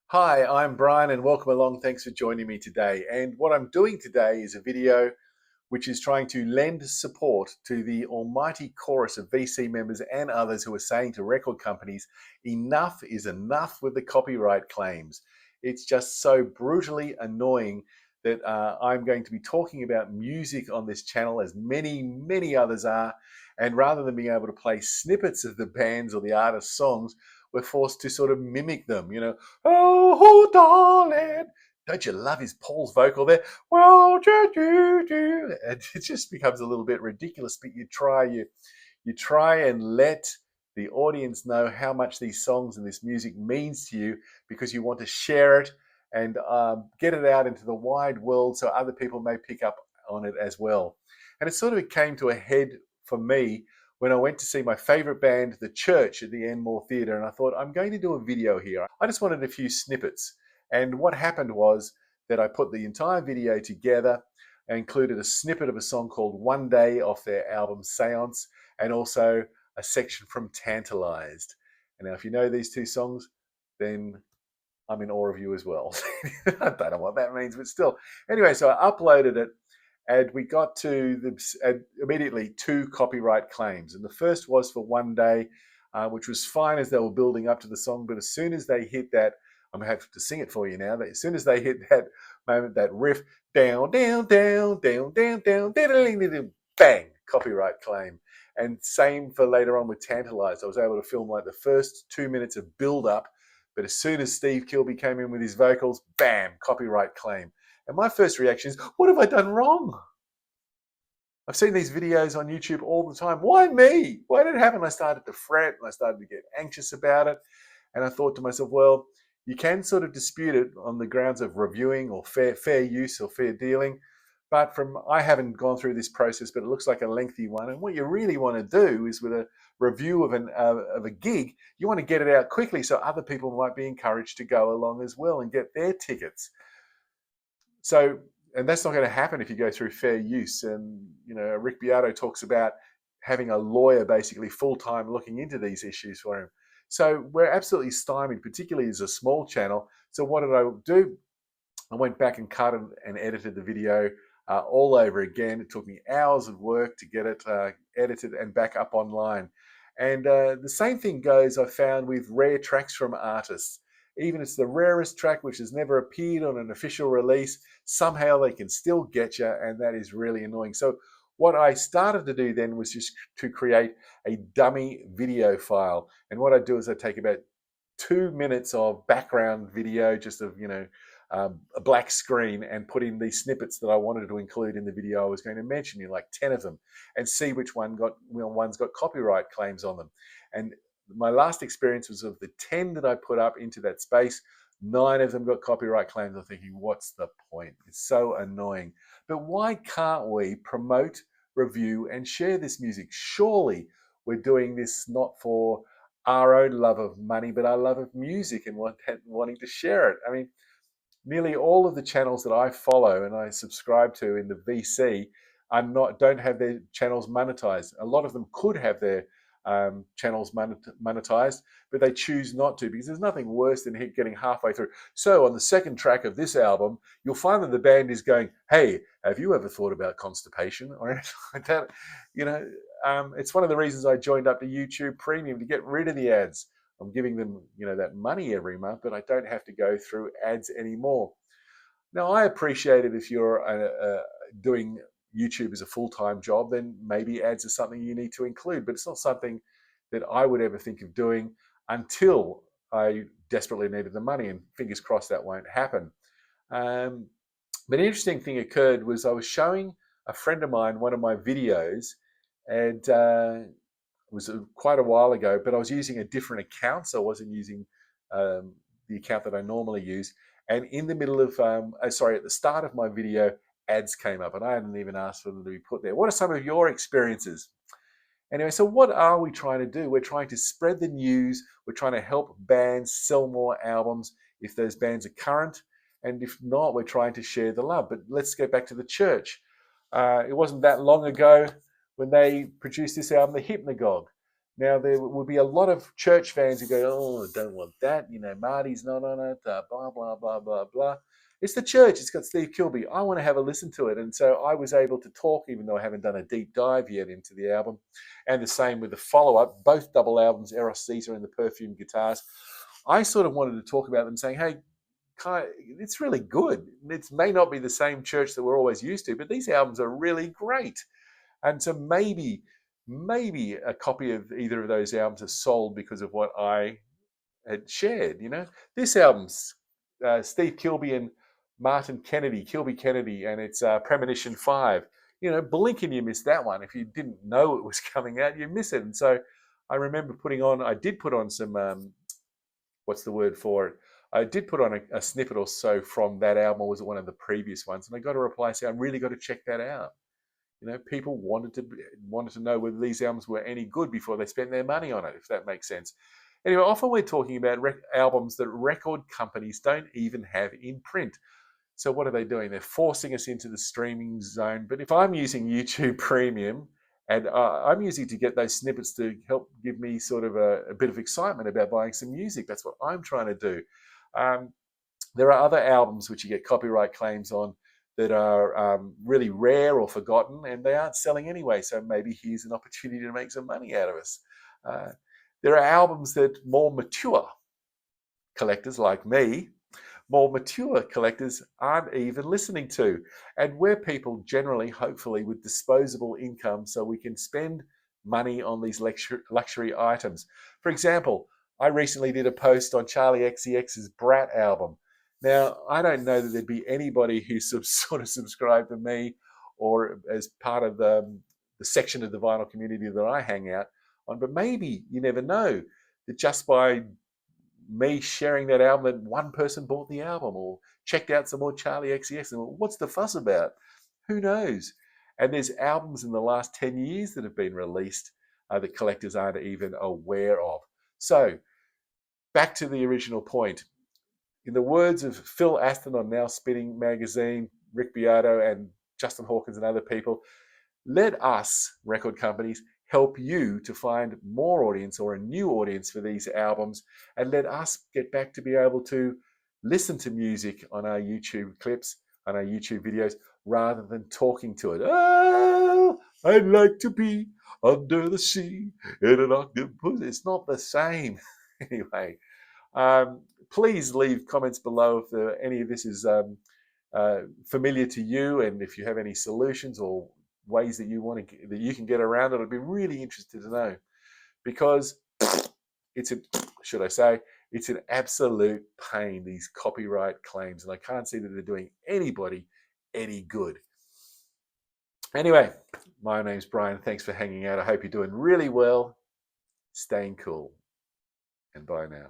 Hi, I'm Brian and welcome along. Thanks for joining me today. And what I'm doing today is a video which is trying to lend support to the almighty chorus of VC members and others who are saying to record companies, enough is enough with the copyright claims. It's just so brutally annoying that I'm going to be talking about music on this channel, as many others are. And rather than being able to play snippets of the band's or the artist's songs, we're forced to sort of mimic them, Oh, darling, don't you love his Paul's vocal there? Well, do. And it just becomes a little bit ridiculous. But you try and let the audience know how much these songs and this music means to you because you want to share it and get it out into the wide world so other people may pick up on it as well. And it sort of came to a head for me when I went to see my favorite band, The Church, at the Enmore Theatre. And I thought, I'm going to do a video here. I just wanted a few snippets. And what happened was that I put the entire video together. I included a snippet of a song called One Day off their album Seance, and also a section from Tantalized. And now, if you know these two songs, then I'm in awe of you as well. I don't know what that means, but still. Anyway, so I uploaded it and we got to immediately two copyright claims. And the first was for One Day, which was fine as they were building up to the song. But as soon as they hit that, I'm going to have to sing it for you now. As soon as they hit that moment, that riff, down, down, down, down, down, down, down, bang, copyright claim. And same for later on with Tantalized. I was able to film like the first 2 minutes of build up, but as soon as Steve Kilbey came in with his vocals, bam, copyright claim. And my first reaction is, what have I done wrong? I've seen these videos on YouTube all the time. Why me? Why did it happen? I started to fret and I started to get anxious about it. And I thought to myself, well, you can sort of dispute it on the grounds of reviewing or fair use or fair dealing. But I haven't gone through this process, but it looks like a lengthy one. And what you really want to do is with a review of a gig, you want to get it out quickly so other people might be encouraged to go along as well and get their tickets. So, and that's not going to happen if you go through fair use. And, Rick Beato talks about having a lawyer basically full time looking into these issues for him. So we're absolutely stymied, particularly as a small channel. So what did I do? I went back and cut and edited the video all over again. It took me hours of work to get it edited and back up online. And the same thing goes, I found, with rare tracks from artists. Even if it's the rarest track which has never appeared on an official release, somehow they can still get you, and that is really annoying. So what I started to do then was just to create a dummy video file. And what I do is I take about 2 minutes of background video, just of a black screen, and put in these snippets that I wanted to include in the video I was going to mention, like 10 of them, and see which one's got copyright claims on them. And my last experience was of the 10 that I put up into that space, 9 of them got copyright claims. I'm thinking, what's the point? It's so annoying. But why can't we promote, review, and share this music? Surely we're doing this not for our own love of money, but our love of music and wanting to share it. I mean, nearly all of the channels that I follow and I subscribe to in the VC don't have their channels monetized. A lot of them could have their channels monetized, but they choose not to, because there's nothing worse than getting halfway through. So on the second track of this album, you'll find that the band is going, "Hey, have you ever thought about constipation?" or anything like that. It's one of the reasons I joined up to YouTube Premium, to get rid of the ads. I'm giving them, that money every month, but I don't have to go through ads anymore. Now, I appreciate it if you're doing YouTube as a full-time job, then maybe ads are something you need to include, but it's not something that I would ever think of doing until I desperately needed the money, and fingers crossed that won't happen. Um, but an interesting thing occurred was I was showing a friend of mine one of my videos, and it was quite a while ago, but I was using a different account, so I wasn't using the account that I normally use. And in the middle of, at the start of my video, ads came up, and I hadn't even asked for them to be put there. What are some of your experiences? Anyway, so what are we trying to do? We're trying to spread the news. We're trying to help bands sell more albums if those bands are current. And if not, we're trying to share the love. But let's go back to the Church. It wasn't that long ago when they produced this album, The Hypnagogue. Now, there would be a lot of church fans who go, oh, I don't want that. Marty's not on it, blah, blah, blah, blah, blah. It's the church. It's got Steve Kilbey. I want to have a listen to it. And so I was able to talk, even though I haven't done a deep dive yet into the album. And the same with the follow-up, both double albums, Eros Caesar and the Perfume Guitars. I sort of wanted to talk about them saying, hey, it's really good. It may not be the same church that we're always used to, but these albums are really great. And so maybe a copy of either of those albums is sold because of what I had shared. This album's Steve Kilbey and Martin Kilby Kennedy, and it's Premonition 5. Blink and you miss that one. If you didn't know it was coming out, you miss it. And so I remember I did put on some, what's the word for it? I did put on a snippet or so from that album, or was it one of the previous ones? And I got a reply saying, I really got to check that out. People wanted to know whether these albums were any good before they spent their money on it, if that makes sense. Anyway, often we're talking about albums that record companies don't even have in print. So what are they doing? They're forcing us into the streaming zone. But if I'm using YouTube Premium, and I'm using it to get those snippets to help give me sort of a bit of excitement about buying some music. That's what I'm trying to do. There are other albums which you get copyright claims on that are really rare or forgotten, and they aren't selling anyway. So maybe here's an opportunity to make some money out of us. There are albums that more mature collectors like me, more mature collectors aren't even listening to, and we're people generally, hopefully, with disposable income, so we can spend money on these luxury items. For example, I recently did a post on Charlie XCX's Brat album. Now, I don't know that there'd be anybody who sort of subscribed to me or as part of the section of the vinyl community that I hang out on, but maybe, you never know, that just by me sharing that album, that one person bought the album or checked out some more Charlie XCX. And what's the fuss about? Who knows? And there's albums in the last 10 years that have been released that collectors aren't even aware of. So back to the original point. In the words of Phil Aston on Now Spinning magazine, Rick Beato and Justin Hawkins and other people, let us, record companies, help you to find more audience or a new audience for these albums, and let us get back to be able to listen to music on our YouTube clips, on our YouTube videos, rather than talking to it. Oh, I'd like to be under the sea in an octopus. It's not the same. Anyway, please leave comments below if any of this is familiar to you, and if you have any solutions or ways that you can get around it. I'd be really interested to know, because it's an absolute pain, these copyright claims, and I can't see that they're doing anybody any good. Anyway, my name's Brian. Thanks for hanging out. I hope you're doing really well, staying cool, and bye now.